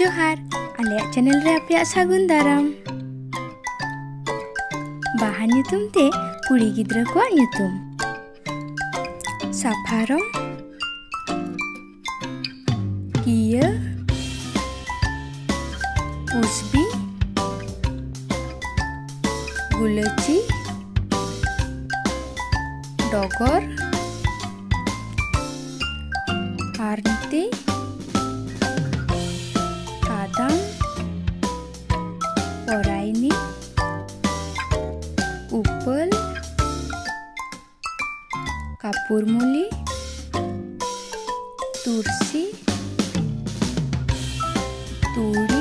जोहार आले चैनल रे आपे सागुन दाराम। बाहा ᱧᱩᱛᱩᱢ ते कुड़ी गिद्रा को ᱧᱩᱛᱩम साफारम, किया, पुष्पी, गुलची, डगर, आरती, कादम, पराइनी, उपल, कापुरमुली, तुलसी, तुड़ी,